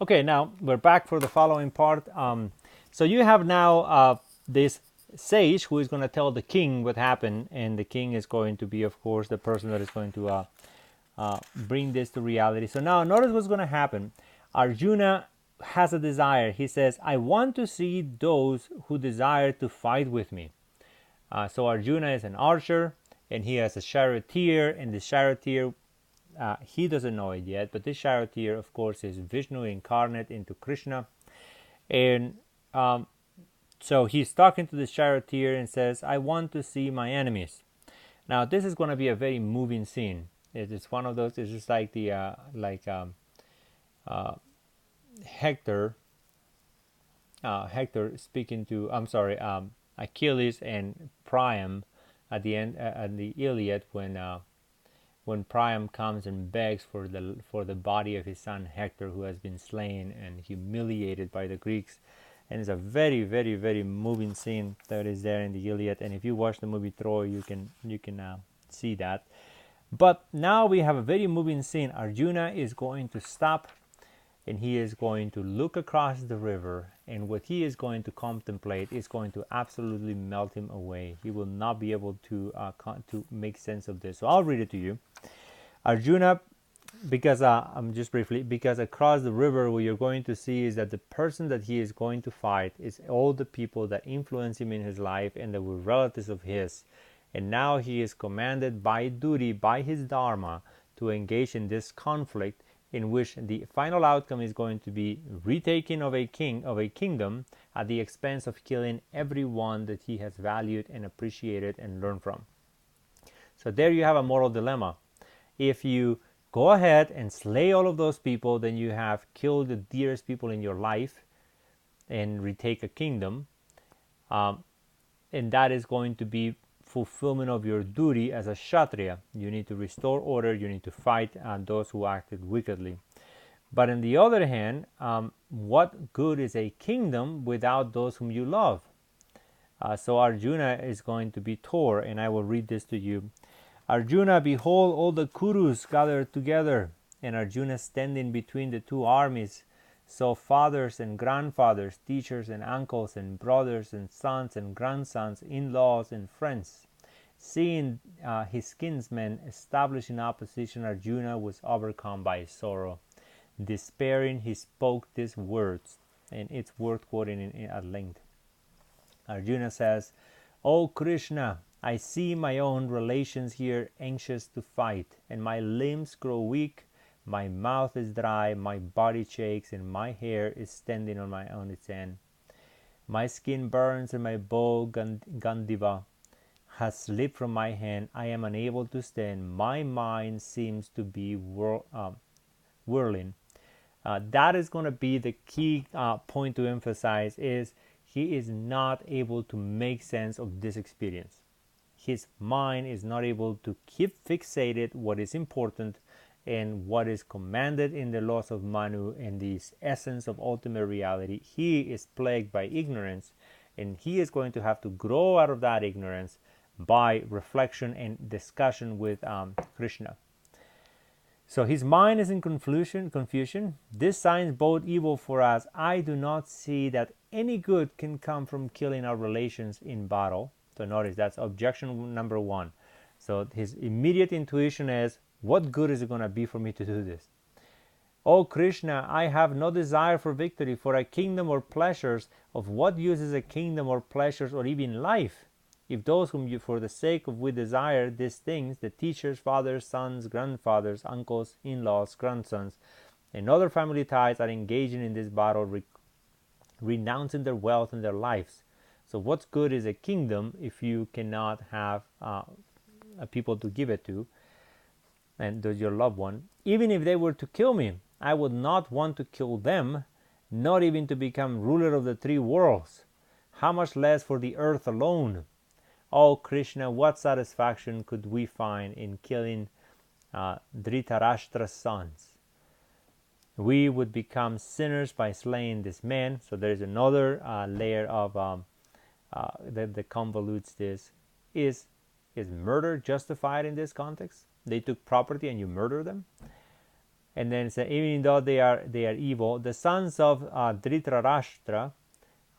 Okay, now we're back for the following part. So you have now this sage who is going to tell the king what happened, and the king is going to be, of course, the person that is going to bring this to reality. So now notice what's going to happen. Arjuna has a desire. He says, I want to see those who desire to fight with me. So Arjuna is an archer, and he has a charioteer, and the charioteer, he doesn't know it yet, but this charioteer, of course, is Vishnu incarnate into Krishna. And so he's talking to the charioteer and says, I want to see my enemies. Now, this is going to be a very moving scene. It's one of those, it's just like the, Hector, Hector speaking to, I'm sorry, Achilles and Priam at the end, at the Iliad, when Priam comes and begs for the body of his son Hector, who has been slain and humiliated by the Greeks. And it's a very, very, very moving scene that is there in the Iliad. And if you watch the movie Troy, you can see that. But now we have a very moving scene. Arjuna is going to stop, and he is going to look across the river, and what he is going to contemplate is going to absolutely melt him away. He will not be able to make sense of this. So I'll read it to you. Arjuna, because I'm just briefly, because across the river what you're going to see is that the person that he is going to fight is all the people that influence him in his life and that were relatives of his. And now he is commanded by duty, by his dharma, to engage in this conflict, in which the final outcome is going to be retaking of a kingdom at the expense of killing everyone that he has valued and appreciated and learned from. So there you have a moral dilemma. If you go ahead and slay all of those people, then you have killed the dearest people in your life and retake a kingdom, and that is going to be fulfillment of your duty as a Kshatriya. You need to restore order, you need to fight those who acted wickedly. But on the other hand, what good is a kingdom without those whom you love? So Arjuna is going to be torn, and I will read this to you. Arjuna, behold all the Kurus gathered together, and Arjuna standing between the two armies. So fathers and grandfathers, teachers and uncles and brothers and sons and grandsons, in-laws and friends. Seeing his kinsmen established in opposition, Arjuna was overcome by sorrow. Despairing, he spoke these words, and it's worth quoting at length. Arjuna says, O Krishna, I see my own relations here anxious to fight, and my limbs grow weak. My mouth is dry, my body shakes, and my hair is standing on its end. My skin burns, and my bow Gandiva has slipped from my hand. I am unable to stand. My mind seems to be whirling. That is going to be the key point to emphasize, is he is not able to make sense of this experience. His mind is not able to keep fixated what is important and what is commanded in the laws of Manu and the essence of ultimate reality. He is plagued by ignorance, and he is going to have to grow out of that ignorance by reflection and discussion with Krishna. So his mind is in confusion. This signs bode evil for us. I do not see that any good can come from killing our relations in battle. So notice that's objection number one. So his immediate intuition is, what good is it going to be for me to do this? O Krishna, I have no desire for victory, for a kingdom or pleasures. Of what use is a kingdom or pleasures or even life, if those whom you for the sake of we desire these things, the teachers, fathers, sons, grandfathers, uncles, in-laws, grandsons, and other family ties are engaging in this battle, renouncing their wealth and their lives. So what's good is a kingdom if you cannot have people to give it to, and your loved one? Even if they were to kill me, I would not want to kill them, not even to become ruler of the three worlds. How much less for the earth alone? Oh Krishna, what satisfaction could we find in killing Dhritarashtra's sons? We would become sinners by slaying this man. So there is another layer of that convolutes this. Is murder justified in this context? They took property and you murder them? And then it says, even though they are evil, the sons of Dhritarashtra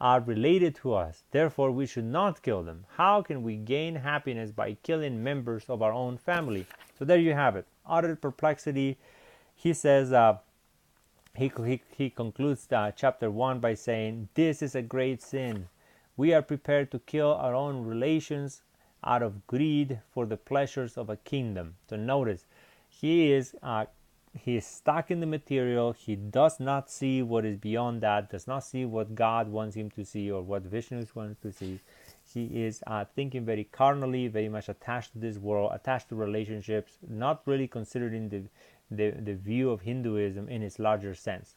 are related to us. Therefore, we should not kill them. How can we gain happiness by killing members of our own family? So there you have it. Utter perplexity. He says, he concludes chapter 1 by saying, this is a great sin. We are prepared to kill our own relations out of greed for the pleasures of a kingdom. So notice, he is stuck in the material. He does not see what is beyond that, does not see what God wants him to see or what Vishnu wants to see. He is thinking very carnally, very much attached to this world, attached to relationships, not really considering the view of Hinduism in its larger sense.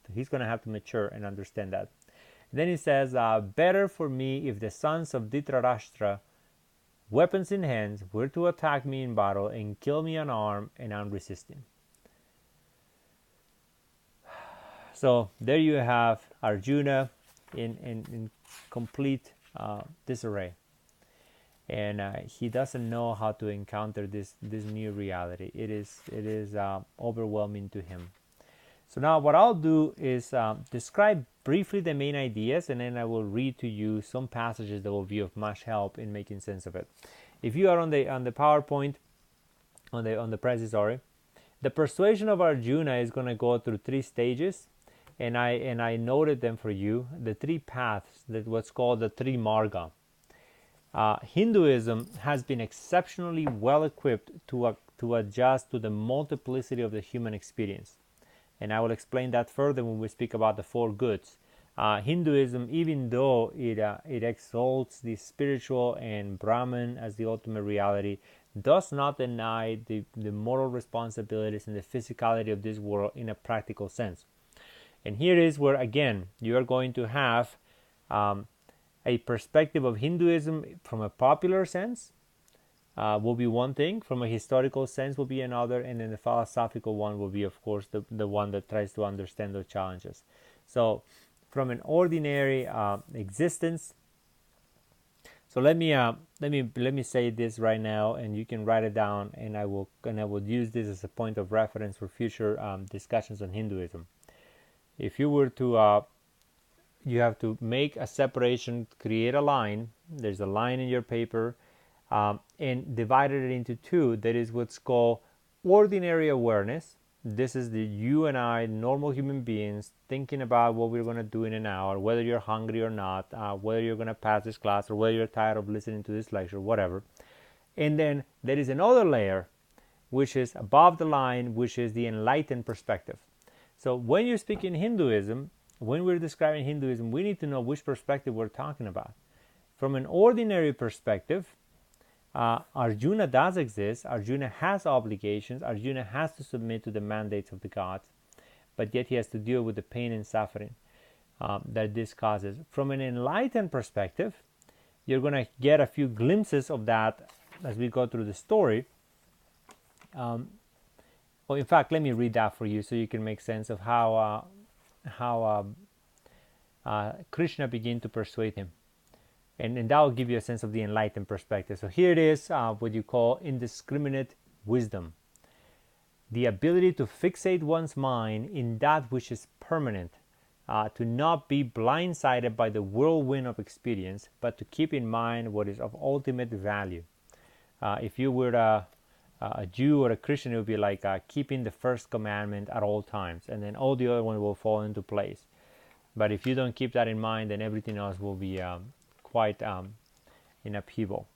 So he's going to have to mature and understand that. And then he says, better for me if the sons of Dhritarashtra, weapons in hands, were to attack me in battle and kill me unarmed and unresisting. So there you have Arjuna in complete disarray, and he doesn't know how to encounter this new reality. It is overwhelming to him. So now what I'll do is describe briefly the main ideas, and then I will read to you some passages that will be of much help in making sense of it. If you are on the PowerPoint, on the Prezi, sorry, the persuasion of Arjuna is going to go through 3 stages, and I noted them for you. The 3 paths, that what's called the 3 marga. Hinduism has been exceptionally well equipped to adjust to the multiplicity of the human experience. And I will explain that further when we speak about the 4 goods. Hinduism, even though it exalts the spiritual and Brahman as the ultimate reality, does not deny the moral responsibilities and the physicality of this world in a practical sense. And here is where, again, you are going to have a perspective of Hinduism from a popular sense, will be one thing, from a historical sense will be another, and then the philosophical one will be, of course, the one that tries to understand those challenges. So from an ordinary existence, so let me say this right now, and you can write it down, and I will use this as a point of reference for future discussions on Hinduism. If you were to you have to make a separation, create a line. There's a line in your paper, and divided it into 2. That is what's called ordinary awareness. This is the you and I, normal human beings, thinking about what we're going to do in an hour, whether you're hungry or not, whether you're going to pass this class, or whether you're tired of listening to this lecture, whatever. And then there is another layer, which is above the line, which is the enlightened perspective. So when you speak in Hinduism, when we're describing Hinduism, we need to know which perspective we're talking about. From an ordinary perspective, Arjuna does exist. Arjuna has obligations. Arjuna has to submit to the mandates of the gods, but yet he has to deal with the pain and suffering that this causes. From an enlightened perspective, you're going to get a few glimpses of that as we go through the story. Well, in fact, let me read that for you so you can make sense of how Krishna began to persuade him. And that will give you a sense of the enlightened perspective. So here it is, what you call indiscriminate wisdom. The ability to fixate one's mind in that which is permanent, to not be blindsided by the whirlwind of experience, but to keep in mind what is of ultimate value. If you were a Jew or a Christian, it would be like keeping the first commandment at all times, and then all the other ones will fall into place. But if you don't keep that in mind, then everything else will be quite in upheaval.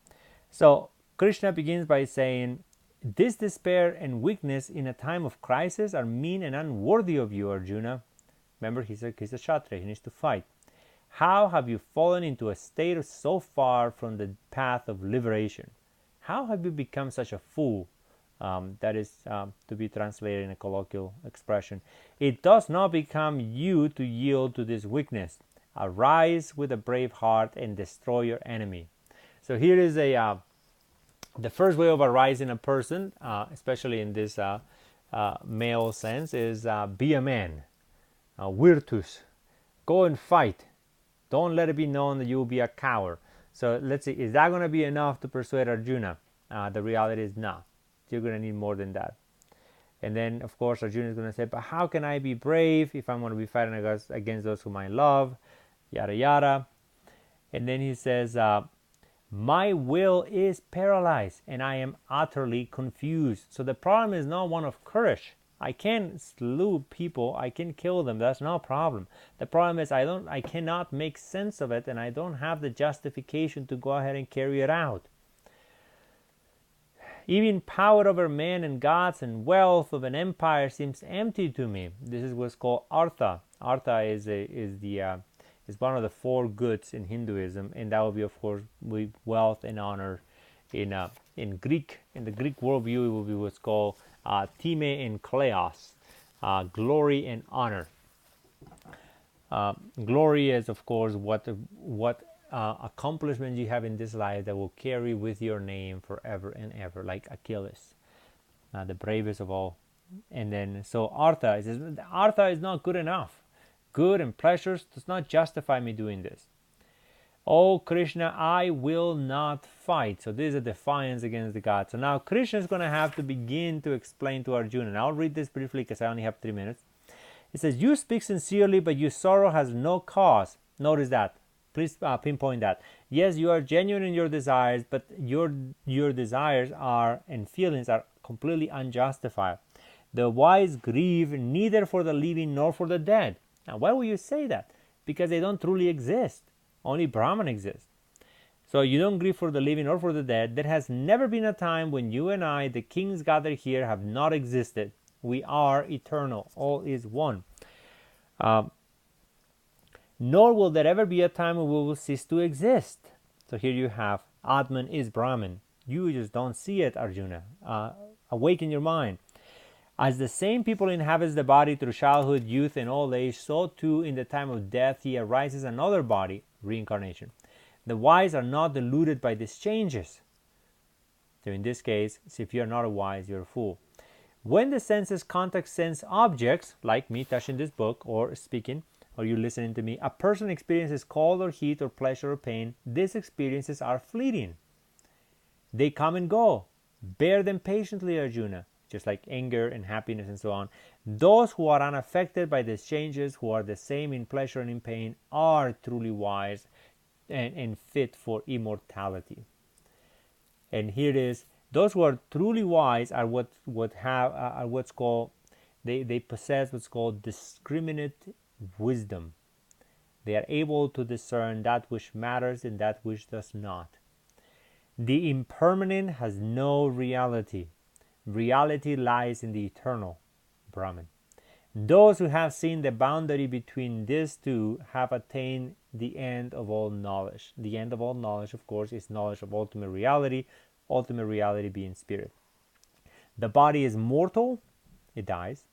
So Krishna begins by saying, this despair and weakness in a time of crisis are mean and unworthy of you, Arjuna. Remember, he's a Kshatriya, he needs to fight. How have you fallen into a state so far from the path of liberation? How have you become such a fool? That is to be translated in a colloquial expression. It does not become you to yield to this weakness. Arise with a brave heart and destroy your enemy. So here is the first way of arising a person, especially in this male sense, is be a man, virtus. Go and fight. Don't let it be known that you will be a coward. So let's see, is that going to be enough to persuade Arjuna? The reality is not. You're going to need more than that. And then, of course, Arjuna is going to say, but how can I be brave if I'm going to be fighting against those whom I love? Yada, yada. And then he says, my will is paralyzed and I am utterly confused. So the problem is not one of courage. I can slew people, I can kill them, that's no problem. The problem is I cannot make sense of it, and I don't have the justification to go ahead and carry it out. Even power over men and gods and wealth of an empire seems empty to me. This is what's called artha. Artha is one of the four goods in Hinduism, and that will be, of course, wealth and honor. In Greek, in the Greek worldview, it will be what's called time and kleos, glory and honor. Glory is, of course, what accomplishments you have in this life that will carry with your name forever and ever, like Achilles, the bravest of all. And then, so artha, it says, artha is not good enough. Good and pleasures does not justify me doing this. Oh Krishna, I will not fight. So this is a defiance against the gods. So now Krishna is going to have to begin to explain to Arjuna. And I'll read this briefly because I only have 3 minutes. It says, you speak sincerely, but your sorrow has no cause. Notice that. Please pinpoint that. Yes, you are genuine in your desires, but your desires are and feelings are completely unjustified. The wise grieve neither for the living nor for the dead. Now, why would you say that? Because they don't truly exist. Only Brahman exists. So you don't grieve for the living or for the dead. There has never been a time when you and I, the kings gathered here, have not existed. We are eternal. All is one. Nor will there ever be a time when we will cease to exist. So here you have Atman is Brahman. You just don't see it, Arjuna. Awaken your mind. As the same people inhabits the body through childhood, youth, and old age, so too in the time of death he arises another body, reincarnation. The wise are not deluded by these changes. So in this case, if you are not a wise, you're a fool. When the senses contact sense objects, like me touching this book or speaking, or you listening to me, a person experiences cold or heat or pleasure or pain. These experiences are fleeting. They come and go. Bear them patiently, Arjuna. Just like anger and happiness and so on. Those who are unaffected by these changes, who are the same in pleasure and in pain, are truly wise and fit for immortality. And here it is. Those who are truly wise are what's called, they possess what's called discriminate wisdom. They are able to discern that which matters and that which does not. The impermanent has no reality. Reality lies in the eternal, Brahman. Those who have seen the boundary between these two have attained the end of all knowledge. The end of all knowledge, of course, is knowledge of ultimate reality being spirit. The body is mortal, it dies,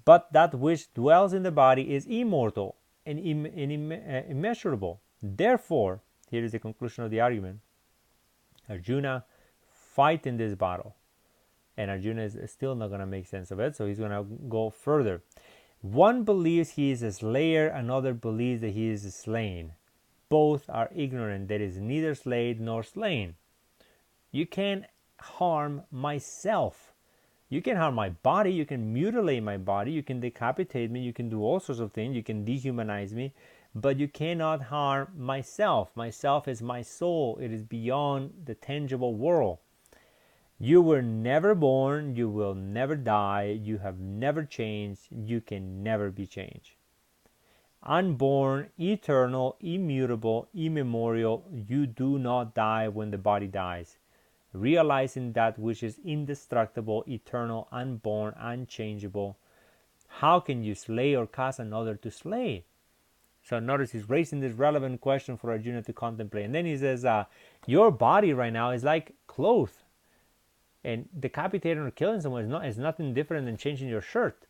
but that which dwells in the body is immortal and immeasurable. Therefore, here is the conclusion of the argument. Arjuna, fight in this battle. And Arjuna is still not going to make sense of it, so he's going to go further. One believes he is a slayer, another believes that he is slain. Both are ignorant. There is neither slayed nor slain. You can't harm myself. You can harm my body, you can mutilate my body, you can decapitate me, you can do all sorts of things, you can dehumanize me, but you cannot harm myself. Myself is my soul. It is beyond the tangible world. You were never born, you will never die, you have never changed, you can never be changed. Unborn, eternal, immutable, immemorial, you do not die when the body dies. Realizing that which is indestructible, eternal, unborn, unchangeable, how can you slay or cause another to slay? So notice he's raising this relevant question for Arjuna to contemplate. And then he says, your body right now is like clothes. And decapitating or killing someone is nothing different than changing your shirt.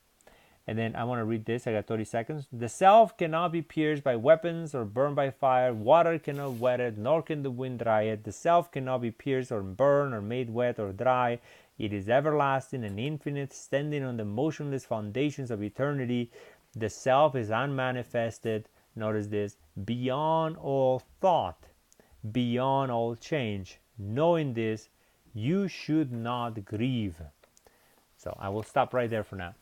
And then I want to read this. I got 30 seconds. The self cannot be pierced by weapons or burned by fire. Water cannot wet it, nor can the wind dry it. The self cannot be pierced or burned or made wet or dry. It is everlasting and infinite, standing on the motionless foundations of eternity. The self is unmanifested. Notice this. Beyond all thought, beyond all change. Knowing this, you should not grieve. So I will stop right there for now.